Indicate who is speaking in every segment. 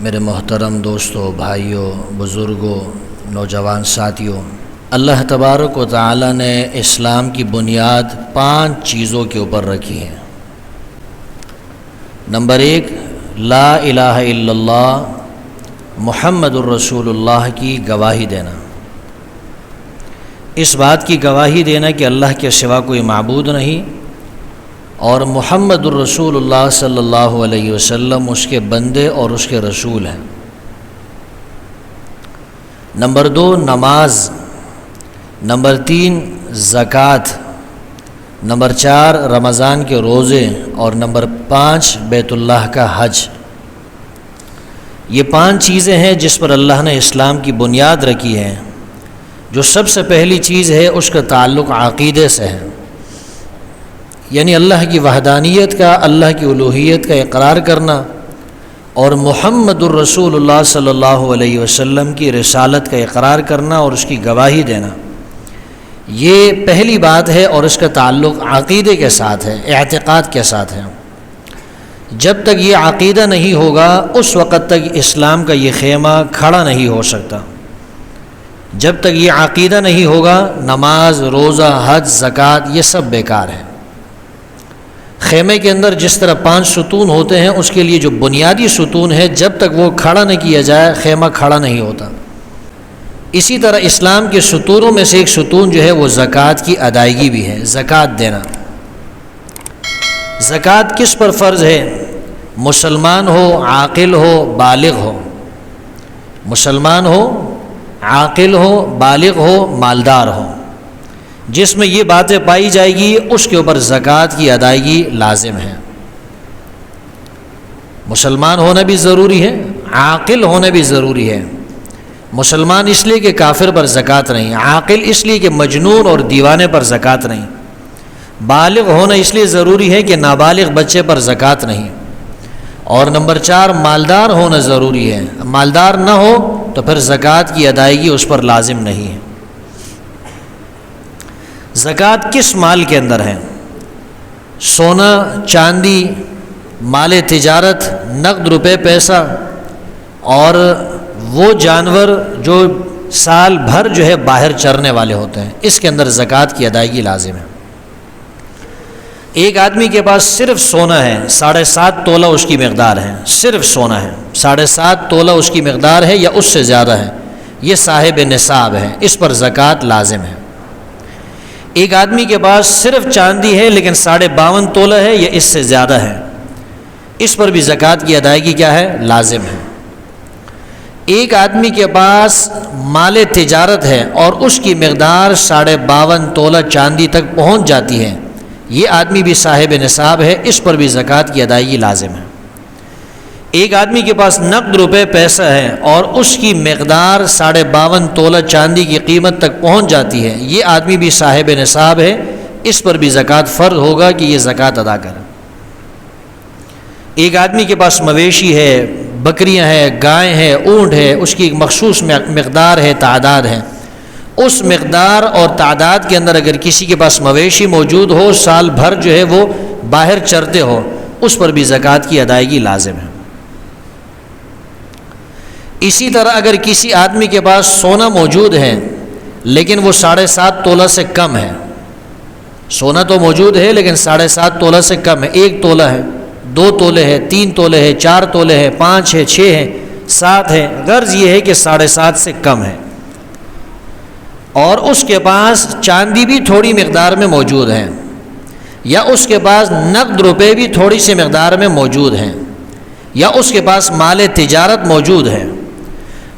Speaker 1: میرے محترم دوستوں، بھائیوں، بزرگوں، نوجوان ساتھیوں، اللہ تبارک و تعالی نے اسلام کی بنیاد 5 چیزوں کے اوپر رکھی ہے۔ نمبر 1، لا الہ الا اللہ محمد الرسول اللہ کی گواہی دینا، اس بات کی گواہی دینا کہ اللہ کے سوا کوئی معبود نہیں اور محمد الرسول اللہ صلی اللہ علیہ وسلم اس کے بندے اور اس کے رسول ہیں۔ نمبر 2، نماز۔ نمبر 3، زکوٰۃ۔ نمبر 4، رمضان کے روزے، اور نمبر 5، بیت اللہ کا حج۔ یہ 5 چیزیں ہیں جس پر اللہ نے اسلام کی بنیاد رکھی ہے۔ جو سب سے پہلی چیز ہے اس کا تعلق عقیدے سے ہے، یعنی اللہ کی وحدانیت کا، اللہ کی الوہیت کا اقرار کرنا اور محمد الرسول اللہ صلی اللہ علیہ وسلم کی رسالت کا اقرار کرنا اور اس کی گواہی دینا، یہ پہلی بات ہے اور اس کا تعلق عقیدے کے ساتھ ہے، اعتقاد کے ساتھ ہے۔ جب تک یہ عقیدہ نہیں ہوگا اس وقت تک اسلام کا یہ خیمہ کھڑا نہیں ہو سکتا۔ جب تک یہ عقیدہ نہیں ہوگا نماز، روزہ، حج، زکوٰۃ یہ سب بیکار ہے۔ خیمے کے اندر جس طرح 5 ستون ہوتے ہیں، اس کے لیے جو بنیادی ستون ہے جب تک وہ کھڑا نہ کیا جائے خیمہ کھڑا نہیں ہوتا۔ اسی طرح اسلام کے ستونوں میں سے ایک ستون جو ہے وہ زکوٰۃ کی ادائیگی بھی ہے، زکوٰۃ دینا۔ زکوٰۃ کس پر فرض ہے؟ مسلمان ہو، عاقل ہو، بالغ ہو۔ مسلمان ہو، عاقل ہو، بالغ ہو، مالدار ہو، جس میں یہ باتیں پائی جائے گی اس کے اوپر زکوٰۃ کی ادائیگی لازم ہے۔ مسلمان ہونا بھی ضروری ہے، عاقل ہونا بھی ضروری ہے۔ مسلمان اس لیے کہ کافر پر زکوٰۃ نہیں، عاقل اس لیے کہ مجنون اور دیوانے پر زکوٰۃ نہیں، بالغ ہونا اس لیے ضروری ہے کہ نابالغ بچے پر زکوٰۃ نہیں، اور نمبر 4 مالدار ہونا ضروری ہے۔ مالدار نہ ہو تو پھر زکوٰۃ کی ادائیگی اس پر لازم نہیں ہے۔ زکوٰۃ کس مال کے اندر ہے؟ سونا، چاندی، مال تجارت، نقد روپے پیسہ، اور وہ جانور جو سال بھر جو ہے باہر چرنے والے ہوتے ہیں، اس کے اندر زکوٰۃ کی ادائیگی لازم ہے۔ ایک آدمی کے پاس صرف سونا ہے، 7.5 تولہ اس کی مقدار ہے، صرف سونا ہے، 7.5 تولہ اس کی مقدار ہے یا اس سے زیادہ ہے، یہ صاحب نصاب ہے، اس پر زکوٰۃ لازم ہے۔ ایک آدمی کے پاس صرف چاندی ہے لیکن 52.5 تولہ ہے یا اس سے زیادہ ہے، اس پر بھی زکوٰۃ کی ادائیگی کیا ہے؟ لازم ہے۔ ایک آدمی کے پاس مال تجارت ہے اور اس کی مقدار 52.5 تولہ چاندی تک پہنچ جاتی ہے، یہ آدمی بھی صاحب نصاب ہے، اس پر بھی زکوٰۃ کی ادائیگی لازم ہے۔ ایک آدمی کے پاس نقد روپے پیسہ ہے اور اس کی مقدار 52.5 تولہ چاندی کی قیمت تک پہنچ جاتی ہے، یہ آدمی بھی صاحب نصاب ہے، اس پر بھی زکوٰۃ فرض ہوگا کہ یہ زکوٰۃ ادا کرے۔ ایک آدمی کے پاس مویشی ہے، بکریاں ہیں، گائے ہیں، اونٹ ہے، اس کی ایک مخصوص مقدار ہے، تعداد ہے، اس مقدار اور تعداد کے اندر اگر کسی کے پاس مویشی موجود ہو، سال بھر جو ہے وہ باہر چرتے ہو، اس پر بھی زکوٰۃ کی ادائیگی لازم ہے۔ اسی طرح اگر کسی آدمی کے پاس سونا موجود ہے لیکن وہ 7.5 تولہ سے کم ہے، سونا تو موجود ہے لیکن 7.5 تولہ سے کم ہے، 1 تولہ ہے، 2 تولے ہے، 3 تولے ہے، 4 تولے ہے، 5 ہے، 6 ہے، 7 ہے، غرض یہ ہے کہ 7.5 سے کم ہے، اور اس کے پاس چاندی بھی تھوڑی مقدار میں موجود ہے یا اس کے پاس نقد روپے بھی تھوڑی سی مقدار میں موجود ہیں یا اس کے پاس مال تجارت موجود ہے،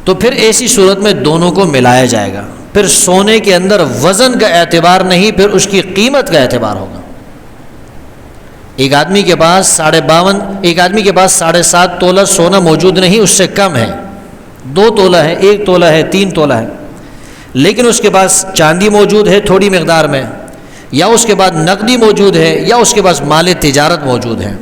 Speaker 1: تو پھر ایسی صورت میں دونوں کو ملایا جائے گا۔ پھر سونے کے اندر وزن کا اعتبار نہیں، پھر اس کی قیمت کا اعتبار ہوگا۔ ایک آدمی کے پاس 7.5 تولہ سونا موجود نہیں، اس سے کم ہے، 2 تولہ ہے، 1 تولہ ہے، 3 تولہ ہے، لیکن اس کے پاس چاندی موجود ہے تھوڑی مقدار میں، یا اس کے بعد نقدی موجود ہے، یا اس کے پاس مال تجارت موجود ہے،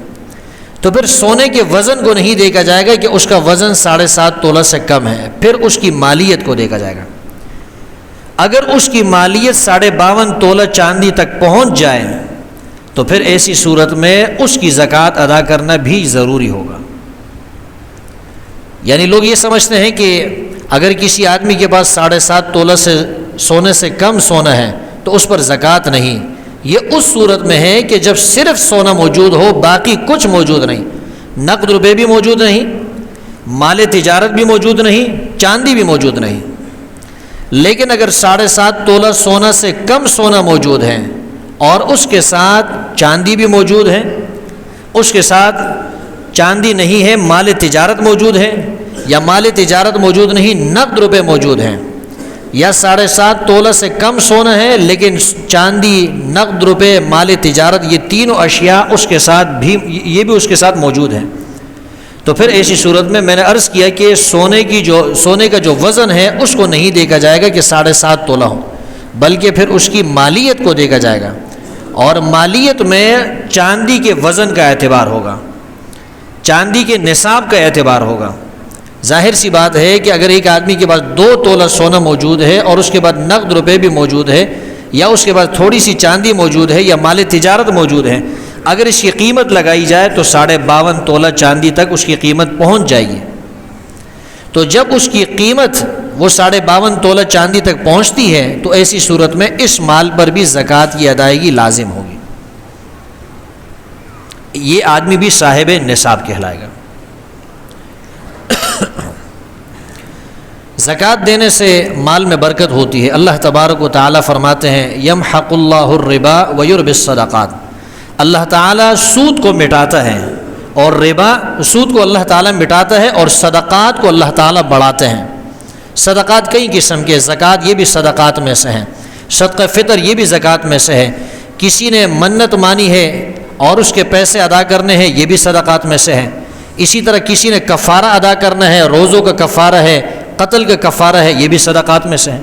Speaker 1: تو پھر سونے کے وزن کو نہیں دیکھا جائے گا کہ اس کا وزن 7.5 تولہ سے کم ہے، پھر اس کی مالیت کو دیکھا جائے گا۔ اگر اس کی مالیت 52.5 تولہ چاندی تک پہنچ جائے تو پھر ایسی صورت میں اس کی زکوٰۃ ادا کرنا بھی ضروری ہوگا۔ یعنی لوگ یہ سمجھتے ہیں کہ اگر کسی آدمی کے پاس 7.5 تولہ سے سونے سے کم سونا ہے تو اس پر زکوٰۃ نہیں. یہ اس صورت میں ہے کہ جب صرف سونا موجود ہو، باقی کچھ موجود نہیں، نقد روپے بھی موجود نہیں، مال تجارت بھی موجود نہیں، چاندی بھی موجود نہیں. لیکن اگر 7.5 تولہ سونا سے کم سونا موجود ہے اور اس کے ساتھ چاندی بھی موجود ہے، اس کے ساتھ چاندی نہیں ہے، مال تجارت موجود ہے، یا مال تجارت موجود نہیں، نقد روپے موجود ہیں، یا 7.5 تولہ سے کم سونا ہے لیکن چاندی، نقد روپے، مال تجارت، یہ تینوں اشیاء اس کے ساتھ بھی، یہ بھی اس کے ساتھ موجود ہیں، تو پھر ایسی صورت میں نے عرض کیا کہ سونے کا جو وزن ہے اس کو نہیں دیکھا جائے گا کہ 7.5 تولہ ہو، بلکہ پھر اس کی مالیت کو دیکھا جائے گا، اور مالیت میں چاندی کے وزن کا اعتبار ہوگا، چاندی کے نصاب کا اعتبار ہوگا. ظاہر سی بات ہے کہ اگر ایک آدمی کے پاس 2 تولہ سونا موجود ہے اور اس کے بعد نقد روپے بھی موجود ہے، یا اس کے بعد تھوڑی سی چاندی موجود ہے، یا مال تجارت موجود ہے، اگر اس کی قیمت لگائی جائے تو 52.5 تولہ چاندی تک اس کی قیمت پہنچ جائے گی. تو جب اس کی قیمت وہ 52.5 تولہ چاندی تک پہنچتی ہے تو ایسی صورت میں اس مال پر بھی زکوٰۃ کی ادائیگی لازم ہوگی. یہ آدمی بھی صاحب نصاب کہلائے گا. زکوٰۃ دینے سے مال میں برکت ہوتی ہے. اللہ تبارک و تعالیٰ فرماتے ہیں یمحق اللہ الربا ویربی الصدقات. اللہ تعالیٰ سود کو مٹاتا ہے، اور ربا، سود کو اللہ تعالیٰ مٹاتا ہے اور صدقات کو اللہ تعالیٰ بڑھاتے ہیں. صدقات کئی قسم کے، زکوٰۃ یہ بھی صدقات میں سے ہیں، صدقہ فطر یہ بھی زکوٰۃ میں سے ہے. کسی نے منت مانی ہے اور اس کے پیسے ادا کرنے ہیں، یہ بھی صدقات میں سے ہے. اسی طرح کسی نے کفارہ ادا کرنا ہے، روزوں کا کفارہ ہے، قتل کا کفارہ ہے، یہ بھی صدقات میں سے ہے.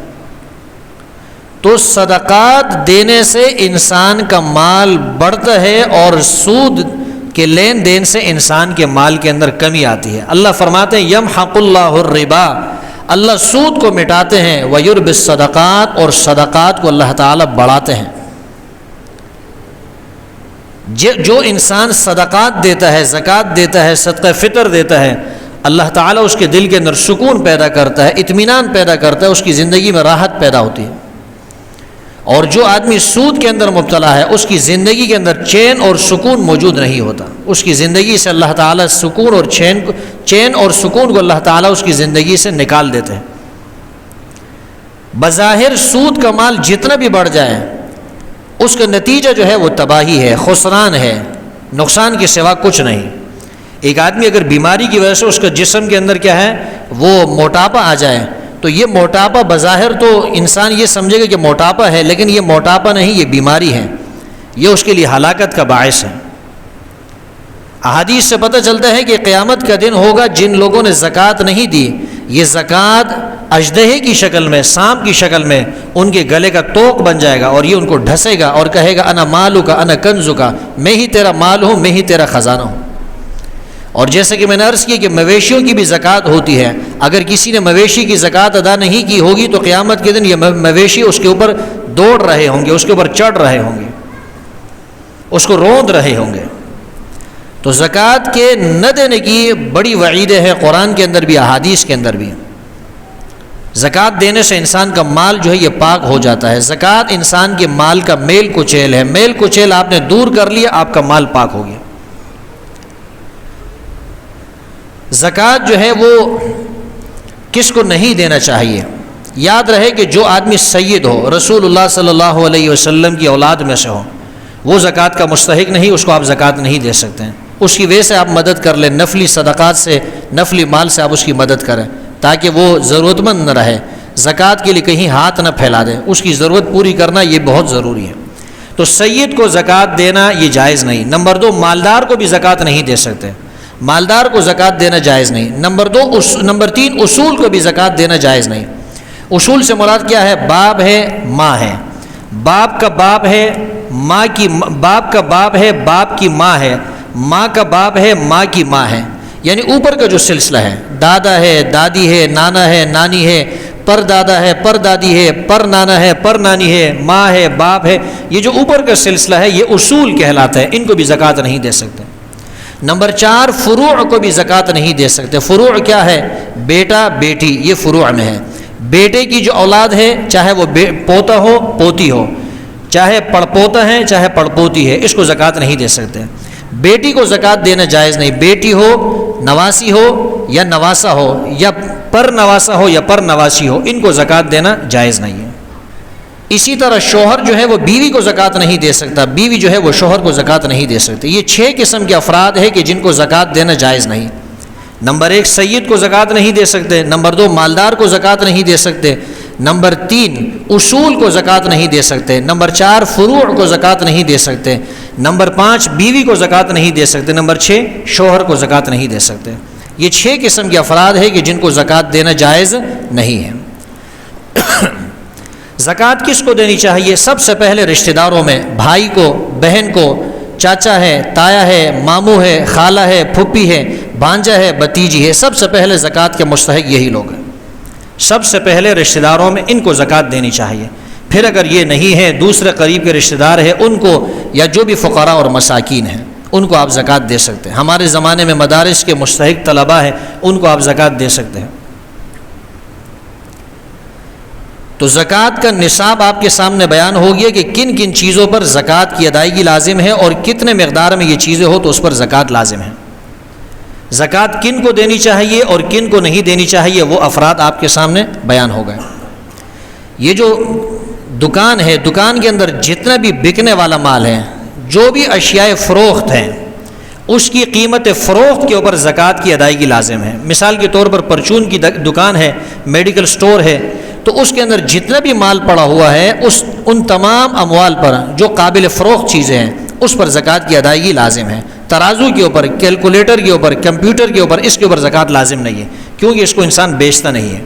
Speaker 1: تو صدقات دینے سے انسان کا مال بڑھتا ہے اور سود کے لین دین سے انسان کے مال کے اندر کمی آتی ہے. اللہ فرماتے ہیں یمحق اللہ الربا، اللہ سود کو مٹاتے ہیں، ویربی الصدقات، اور صدقات کو اللہ تعالیٰ بڑھاتے ہیں. جو انسان صدقات دیتا ہے، زکوٰۃ دیتا ہے، صدقہ فطر دیتا ہے، اللہ تعالیٰ اس کے دل کے اندر سکون پیدا کرتا ہے، اطمینان پیدا کرتا ہے، اس کی زندگی میں راحت پیدا ہوتی ہے. اور جو آدمی سود کے اندر مبتلا ہے اس کی زندگی کے اندر چین اور سکون موجود نہیں ہوتا. اس کی زندگی سے اللہ تعالیٰ سکون اور چین اور سکون کو اللہ تعالیٰ اس کی زندگی سے نکال دیتے ہیں. بظاہر سود کا مال جتنا بھی بڑھ جائے اس کا نتیجہ جو ہے وہ تباہی ہے، خسران ہے، نقصان کے سوا کچھ نہیں. ایک آدمی اگر بیماری کی وجہ سے اس کا جسم کے اندر کیا ہے وہ موٹاپا آ جائے تو یہ موٹاپا بظاہر تو انسان یہ سمجھے گا کہ موٹاپا ہے، لیکن یہ موٹاپا نہیں، یہ بیماری ہے، یہ اس کے لیے ہلاکت کا باعث ہے. احادیث سے پتہ چلتا ہے کہ قیامت کا دن ہوگا جن لوگوں نے زکوٰۃ نہیں دی، یہ زکوٰۃ اژدہے کی شکل میں، سانپ کی شکل میں ان کے گلے کا توق بن جائے گا اور یہ ان کو ڈھسے گا اور کہے گا انا مالو کا انا کنزو کا، میں ہی تیرا مال ہوں، میں ہی تیرا خزانہ ہوں. اور جیسے کہ میں نے عرض کی کہ مویشیوں کی بھی زکوٰۃ ہوتی ہے، اگر کسی نے مویشی کی زکوٰۃ ادا نہیں کی ہوگی تو قیامت کے دن یہ مویشی اس کے اوپر دوڑ رہے ہوں گے، اس کے اوپر چڑھ رہے ہوں گے، اس کو روند رہے ہوں گے. تو زکوٰۃ کے نہ دینے کی بڑی وعیدیں ہیں قرآن کے اندر بھی، احادیث کے اندر بھی. زکوٰۃ دینے سے انسان کا مال جو ہے یہ پاک ہو جاتا ہے. زکوٰۃ انسان کے مال کا میل کچیل ہے، میل کچیل آپ نے دور کر لیا، آپ کا مال پاک ہو گیا. زکوٰۃ جو ہے وہ کس کو نہیں دینا چاہیے؟ یاد رہے کہ جو آدمی سید ہو، رسول اللہ صلی اللہ علیہ وسلم کی اولاد میں سے ہو، وہ زکوٰۃ کا مستحق نہیں، اس کو آپ زکوٰۃ نہیں دے سکتے ہیں. اس کی وجہ سے آپ مدد کر لیں، نفلی صدقات سے، نفلی مال سے آپ اس کی مدد کریں تاکہ وہ ضرورت مند نہ رہے. زکوٰۃ کے لیے کہیں ہاتھ نہ پھیلا دیں، اس کی ضرورت پوری کرنا یہ بہت ضروری ہے. تو سید کو زکوٰۃ دینا یہ جائز نہیں. نمبر 2، مالدار کو بھی زکوٰۃ نہیں دے سکتے، مالدار کو زکوٰۃ دینا جائز نہیں. نمبر 3، اصول کو بھی زکوٰۃ دینا جائز نہیں. اصول سے مراد کیا ہے؟ باپ ہے، ماں ہے، باپ کا باپ ہے، ماں کی باپ کا باپ ہے، باپ کی ماں ہے، ماں کا باپ ہے، ماں کی ماں ہے. یعنی اوپر کا جو سلسلہ ہے، دادا ہے، دادی ہے، نانا ہے، نانی ہے، پر دادا ہے، پر دادی ہے، پر نانا ہے، پر نانی ہے، ماں ہے، باپ ہے، یہ جو اوپر کا سلسلہ ہے یہ اصول کہلاتا ہے، ان کو بھی زکوٰۃ نہیں دے سکتے. نمبر 4، فروع کو بھی زکوٰۃ نہیں دے سکتے. فروع کیا ہے؟ بیٹا بیٹی یہ فروع میں ہے۔ بیٹے کی جو اولاد ہے چاہے وہ پوتا ہو پوتی ہو، چاہے پڑپوتا ہے چاہے پڑپوتی ہے، اس کو زکوٰۃ نہیں دے سکتے۔ بیٹی کو زکوٰۃ دینا جائز نہیں، بیٹی ہو، نواسی ہو یا نواسا ہو یا پر نواسا ہو یا پر نواسی ہو، ان کو زکوٰۃ دینا جائز نہیں ہے۔ اسی طرح شوہر جو ہے وہ بیوی کو زکوٰۃ نہیں دے سکتا، بیوی جو ہے وہ شوہر کو زکوٰۃ نہیں دے سکتی۔ یہ 6 قسم کے افراد ہیں کہ جن کو زکوٰۃ دینا جائز نہیں۔ نمبر 1 سید کو زکوٰۃ نہیں دے سکتے، نمبر 2 مالدار کو زکوٰۃ نہیں دے سکتے، نمبر 3 اصول کو زکوٰۃ نہیں دے سکتے، نمبر 4 فروع کو زکوٰۃ نہیں دے سکتے، نمبر 5 بیوی کو زکوٰۃ نہیں دے سکتے، نمبر 6 شوہر کو زکوٰۃ نہیں دے سکتے۔ یہ 6 قسم کے افراد ہیں کہ جن کو زکوٰۃ دینا جائز نہیں ہے۔ زکوٰۃ کس کو دینی چاہیے؟ سب سے پہلے رشتہ داروں میں، بھائی کو، بہن کو، چاچا ہے، تایا ہے، ماموں ہے، خالہ ہے، پھپھی ہے، بھانجا ہے، بھتیجی ہے، سب سے پہلے زکوٰۃ کے مستحق یہی لوگ ہیں۔ سب سے پہلے رشتہ داروں میں ان کو زکوٰۃ دینی چاہیے۔ پھر اگر یہ نہیں ہے، دوسرے قریب کے رشتہ دار ہیں ان کو، یا جو بھی فقراء اور مساکین ہیں ان کو آپ زکوٰۃ دے سکتے ہیں۔ ہمارے زمانے میں مدارس کے مستحق طلباء ہیں، ان کو آپ زکوٰۃ دے سکتے ہیں۔ تو زکوٰۃ کا نصاب آپ کے سامنے بیان ہو گیا کہ کن کن چیزوں پر زکوٰۃ کی ادائیگی لازم ہے اور کتنے مقدار میں یہ چیزیں ہو تو اس پر زکوٰۃ لازم ہے۔ زکوٰۃ کن کو دینی چاہیے اور کن کو نہیں دینی چاہیے وہ افراد آپ کے سامنے بیان ہو گئے۔ یہ جو دکان ہے، دکان کے اندر جتنا بھی بکنے والا مال ہے، جو بھی اشیاء فروخت ہیں، اس کی قیمت فروخت کے اوپر زکوٰۃ کی ادائیگی لازم ہے۔ مثال کے طور پر پرچون کی دکان ہے، میڈیکل سٹور ہے، تو اس کے اندر جتنا بھی مال پڑا ہوا ہے ان تمام اموال پر جو قابل فروخت چیزیں ہیں اس پر زکوٰۃ کی ادائیگی لازم ہے۔ ترازو کے اوپر، کیلکولیٹر کے اوپر، کمپیوٹر کے اوپر، اس کے اوپر زکوٰۃ لازم نہیں ہے، کیونکہ اس کو انسان بیچتا نہیں ہے۔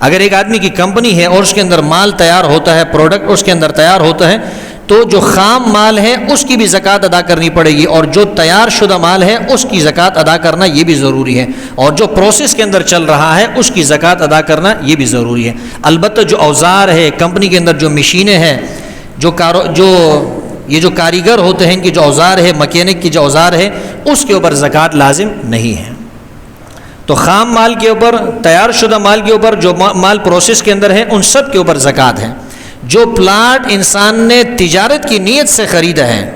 Speaker 1: اگر ایک آدمی کی کمپنی ہے اور اس کے اندر مال تیار ہوتا ہے، پروڈکٹ اس کے اندر تیار ہوتا ہے، تو جو خام مال ہے اس کی بھی زکوٰۃ ادا کرنی پڑے گی، اور جو تیار شدہ مال ہے اس کی زکوٰۃ ادا کرنا یہ بھی ضروری ہے، اور جو پروسیس کے اندر چل رہا ہے اس کی زکوٰۃ ادا کرنا یہ بھی ضروری ہے۔ البتہ جو اوزار ہے، کمپنی کے اندر جو مشینیں ہیں، یہ جو کاریگر ہوتے ہیں ان کی جو اوزار ہے، مکینک کی جو اوزار ہے، اس کے اوپر زکوٰۃ لازم نہیں ہے۔ تو خام مال کے اوپر، تیار شدہ مال کے اوپر، جو مال پروسیس کے اندر ہے، ان سب کے اوپر زکوٰۃ ہے۔ جو پلاٹ انسان نے تجارت کی نیت سے خریدا ہے،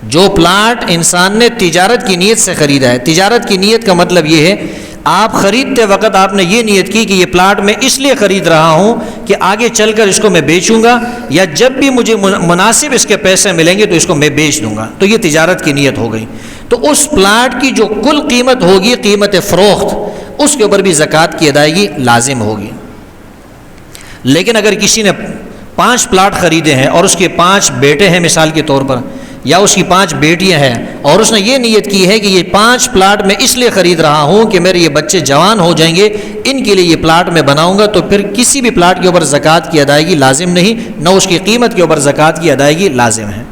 Speaker 1: جو پلاٹ انسان نے تجارت کی نیت سے خریدا ہے، تجارت کی نیت کا مطلب یہ ہے آپ خریدتے وقت آپ نے یہ نیت کی کہ یہ پلاٹ میں اس لیے خرید رہا ہوں کہ آگے چل کر اس کو میں بیچوں گا، یا جب بھی مجھے مناسب اس کے پیسے ملیں گے تو اس کو میں بیچ دوں گا، تو یہ تجارت کی نیت ہو گئی۔ تو اس پلاٹ کی جو کل قیمت ہوگی، قیمت فروخت، اس کے اوپر بھی زکوٰۃ کی ادائیگی لازم ہوگی۔ لیکن اگر کسی نے 5 پلاٹ خریدے ہیں اور اس کے 5 بیٹے ہیں مثال کے طور پر، یا اس کی 5 بیٹیاں ہیں، اور اس نے یہ نیت کی ہے کہ یہ 5 پلاٹ میں اس لیے خرید رہا ہوں کہ میرے یہ بچے جوان ہو جائیں گے، ان کے لیے یہ پلاٹ میں بناؤں گا، تو پھر کسی بھی پلاٹ کے اوپر زکوٰۃ کی ادائیگی لازم نہیں، نہ اس کی قیمت کے اوپر زکوٰۃ کی ادائیگی لازم ہے۔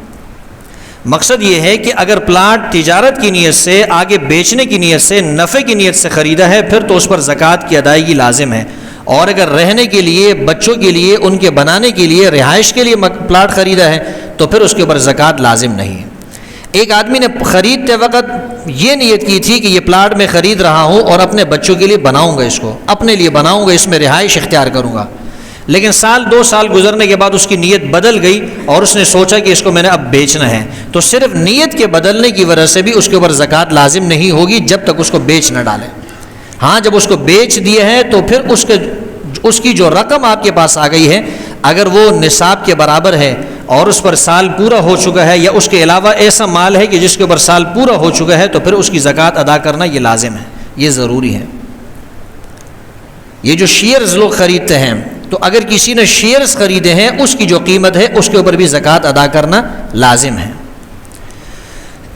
Speaker 1: مقصد یہ ہے کہ اگر پلاٹ تجارت کی نیت سے، آگے بیچنے کی نیت سے، نفع کی نیت سے خریدا ہے، پھر تو اس پر زکوٰۃ کی ادائیگی لازم ہے۔ اور اگر رہنے کے لیے، بچوں کے لیے، ان کے بنانے کے لیے، رہائش کے لیے پلاٹ خریدا ہے تو پھر اس کے اوپر زکوٰۃ لازم نہیں ہے۔ ایک آدمی نے خریدتے وقت یہ نیت کی تھی کہ یہ پلاٹ میں خرید رہا ہوں اور اپنے بچوں کے لیے بناؤں گا، اس کو اپنے لیے بناؤں گا، اس میں رہائش اختیار کروں گا، لیکن 1-2 سال گزرنے کے بعد اس کی نیت بدل گئی اور اس نے سوچا کہ اس کو میں نے اب بیچنا ہے، تو صرف نیت کے بدلنے کی وجہ سے بھی اس کے اوپر زکوٰۃ لازم نہیں ہوگی جب تک اس کو بیچ نہ ڈالے۔ ہاں جب اس کو بیچ دیے ہیں تو پھر اس کی جو رقم آپ کے پاس آ گئی ہے، اگر وہ نصاب کے برابر ہے اور اس پر سال پورا ہو چکا ہے، یا اس کے علاوہ ایسا مال ہے کہ جس کے اوپر سال پورا ہو چکا ہے، تو پھر اس کی زکوٰۃ ادا کرنا یہ لازم ہے، یہ ضروری ہے۔ یہ جو شیئرز لوگ خریدتے ہیں، تو اگر کسی نے شیئرز خریدے ہیں، اس کی جو قیمت ہے اس کے اوپر بھی زکوٰۃ ادا کرنا لازم ہے۔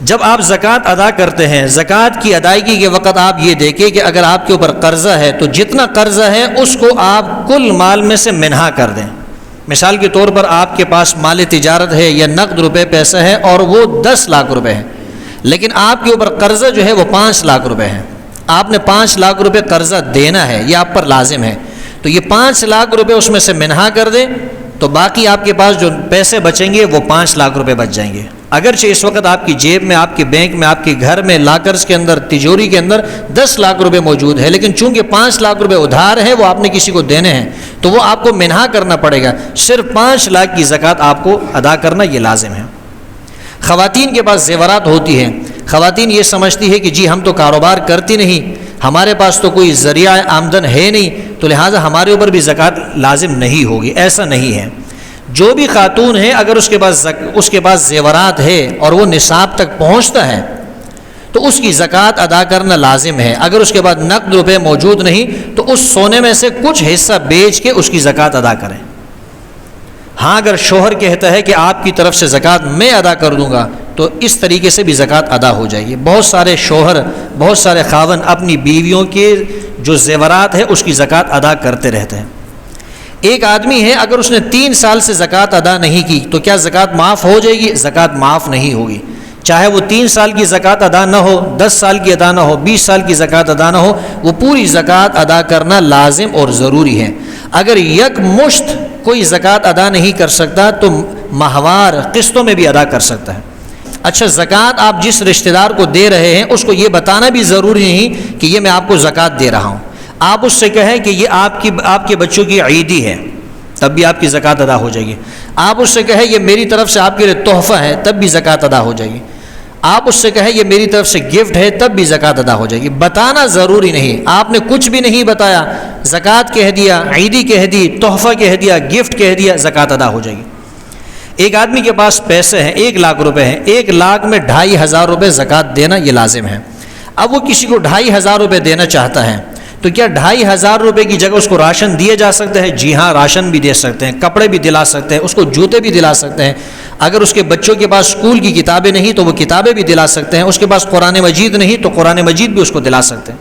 Speaker 1: جب آپ زکوٰۃ ادا کرتے ہیں، زکوٰۃ کی ادائیگی کے وقت آپ یہ دیکھیں کہ اگر آپ کے اوپر قرضہ ہے تو جتنا قرضہ ہے اس کو آپ کل مال میں سے منہا کر دیں۔ مثال کے طور پر آپ کے پاس مال تجارت ہے یا نقد روپے پیسہ ہے اور وہ 10 لاکھ روپے ہے، لیکن آپ کے اوپر قرضہ جو ہے وہ 5 لاکھ روپے ہے، آپ نے 5 لاکھ روپے قرضہ دینا ہے، یہ آپ پر لازم ہے، تو یہ 5 لاکھ روپے اس میں سے منہا کر دیں، تو باقی آپ کے پاس جو پیسے بچیں گے وہ 5 لاکھ روپے بچ جائیں گے۔ اگرچہ اس وقت آپ کی جیب میں، آپ کے بینک میں، آپ کے گھر میں، لاکرز کے اندر، تجوری کے اندر 10 لاکھ روپے موجود ہے، لیکن چونکہ 5 لاکھ روپے ادھار ہیں، وہ آپ نے کسی کو دینے ہیں، تو وہ آپ کو منہا کرنا پڑے گا، صرف 5 لاکھ کی زکوٰۃ آپ کو ادا کرنا یہ لازم ہے۔ خواتین کے پاس زیورات ہوتی ہیں، خواتین یہ سمجھتی ہے کہ جی ہم تو کاروبار کرتی نہیں، ہمارے پاس تو کوئی ذریعہ آمدن ہے نہیں، تو لہٰذا ہمارے اوپر بھی زکوٰۃ لازم نہیں ہوگی۔ ایسا نہیں ہے، جو بھی خاتون ہے اگر اس کے پاس زیورات ہے اور وہ نصاب تک پہنچتا ہے تو اس کی زکوٰۃ ادا کرنا لازم ہے۔ اگر اس کے بعد نقد روپے موجود نہیں تو اس سونے میں سے کچھ حصہ بیچ کے اس کی زکوٰۃ ادا کریں۔ ہاں اگر شوہر کہتا ہے کہ آپ کی طرف سے زکوٰۃ میں ادا کر دوں گا تو اس طریقے سے بھی زکوٰۃ ادا ہو جائے گی۔ بہت سارے شوہر، بہت سارے خاوند اپنی بیویوں کے جو زیورات ہے اس کی زکوٰۃ ادا کرتے رہتے ہیں۔ ایک آدمی ہے اگر اس نے 3 سال سے زکوٰۃ ادا نہیں کی تو کیا زکوٰۃ معاف ہو جائے گی؟ زکوٰۃ معاف نہیں ہوگی، چاہے وہ 3 سال کی زکوٰۃ ادا نہ ہو، 10 سال کی ادا نہ ہو، 20 سال کی زکوٰۃ ادا نہ ہو، وہ پوری زکوٰۃ ادا کرنا لازم اور ضروری ہے۔ اگر یک مشت کوئی زکوٰۃ ادا نہیں کر سکتا تو ماہوار قسطوں میں بھی ادا کر سکتا ہے۔ اچھا، زکوٰۃ آپ جس رشتہ دار کو دے رہے ہیں اس کو یہ بتانا بھی ضروری نہیں کہ یہ میں آپ کو زکوٰۃ دے رہا ہوں۔ آپ اس سے کہیں کہ یہ آپ کے بچوں کی عیدی ہے، تب بھی آپ کی زکوٰۃ ادا ہو جائے گی۔ آپ اس سے کہیں یہ میری طرف سے آپ کے لیے تحفہ ہے، تب بھی زکوٰۃ ادا ہو جائے گی۔ آپ اس سے کہیں یہ میری طرف سے گفٹ ہے، تب بھی زکوٰۃ ادا ہو جائے گی۔ بتانا ضروری نہیں، آپ نے کچھ بھی نہیں بتایا، زکوٰۃ کہہ دیا، عیدی کہہ دی، تحفہ کہہ دیا، گفٹ کہہ دیا، زکوٰۃ ادا ہو جائے گی۔ ایک آدمی کے پاس پیسے ہیں، 1 لاکھ روپے ہیں، 1 لاکھ میں 2500 روپے زکوٰۃ دینا یہ لازم ہے۔ اب وہ کسی کو 2500 روپے دینا چاہتا ہے تو کیا 2500 روپے کی جگہ اس کو راشن دیے جا سکتے ہیں؟ جی ہاں، راشن بھی دے سکتے ہیں، کپڑے بھی دلا سکتے ہیں، اس کو جوتے بھی دلا سکتے ہیں۔ اگر اس کے بچوں کے پاس اسکول کی کتابیں نہیں تو وہ کتابیں بھی دلا سکتے ہیں، اس کے پاس قرآن مجید نہیں تو قرآن مجید بھی اس کو دلا سکتے ہیں۔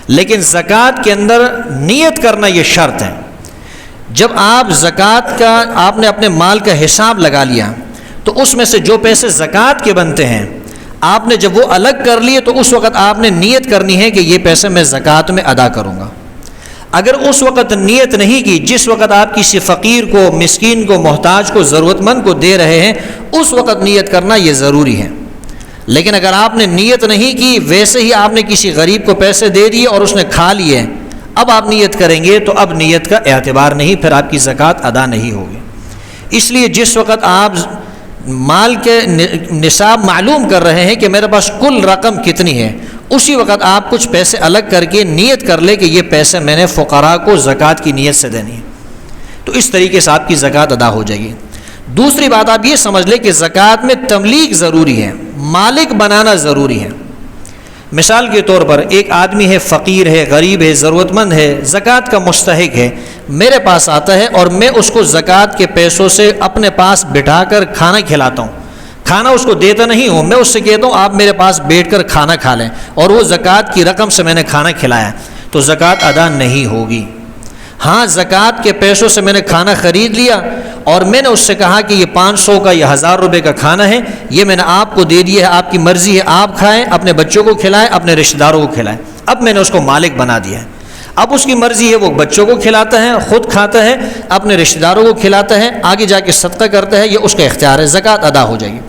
Speaker 1: لیکن زکوٰۃ کے اندر نیت کرنا یہ شرط ہے۔ جب آپ زکوٰۃ کا آپ نے اپنے مال کا حساب لگا لیا تو اس میں سے جو پیسے زکوٰۃ کے بنتے ہیں آپ نے جب وہ الگ کر لیے تو اس وقت آپ نے نیت کرنی ہے کہ یہ پیسے میں زکوٰۃ میں ادا کروں گا۔ اگر اس وقت نیت نہیں کی، جس وقت آپ کسی فقیر کو، مسکین کو، محتاج کو، ضرورت مند کو دے رہے ہیں اس وقت نیت کرنا یہ ضروری ہے۔ لیکن اگر آپ نے نیت نہیں کی، ویسے ہی آپ نے کسی غریب کو پیسے دے دیے اور اس نے کھا لیے، اب آپ نیت کریں گے تو اب نیت کا اعتبار نہیں، پھر آپ کی زکوٰۃ ادا نہیں ہوگی۔ اس لیے جس وقت آپ مال کے نصاب معلوم کر رہے ہیں کہ میرے پاس کل رقم کتنی ہے، اسی وقت آپ کچھ پیسے الگ کر کے نیت کر لیں کہ یہ پیسے میں نے فقراء کو زکوٰۃ کی نیت سے دینی ہے، تو اس طریقے سے آپ کی زکوٰۃ ادا ہو جائے گی۔ دوسری بات آپ یہ سمجھ لیں کہ زکوٰۃ میں تملیک ضروری ہے، مالک بنانا ضروری ہے۔ مثال کے طور پر ایک آدمی ہے، فقیر ہے، غریب ہے، ضرورت مند ہے، زکوٰۃ کا مستحق ہے، میرے پاس آتا ہے اور میں اس کو زکوٰۃ کے پیسوں سے اپنے پاس بٹھا کر کھانا کھلاتا ہوں۔ کھانا اس کو دیتا نہیں ہوں، میں اس سے کہتا ہوں آپ میرے پاس بیٹھ کر کھانا کھا لیں، اور وہ زکوٰۃ کی رقم سے میں نے کھانا کھلایا، تو زکوٰۃ ادا نہیں ہوگی۔ ہاں، زکوٰۃ کے پیسوں سے میں نے کھانا خرید لیا اور میں نے اس سے کہا کہ یہ 500 کا یا 1000 روپے کا کھانا ہے، یہ میں نے آپ کو دے دیا ہے، آپ کی مرضی ہے، آپ کھائیں، اپنے بچوں کو کھلائیں، اپنے رشتہ داروں کو کھلائیں۔ اب میں نے اس کو مالک بنا دیا ہے، اب اس کی مرضی ہے، وہ بچوں کو کھلاتا ہے، خود کھاتا ہے، اپنے رشتہ داروں کو کھلاتا ہے، آگے جا کے صدقہ کرتا ہے، یہ اس کا اختیار ہے، زکوٰۃ ادا ہو جائے گی۔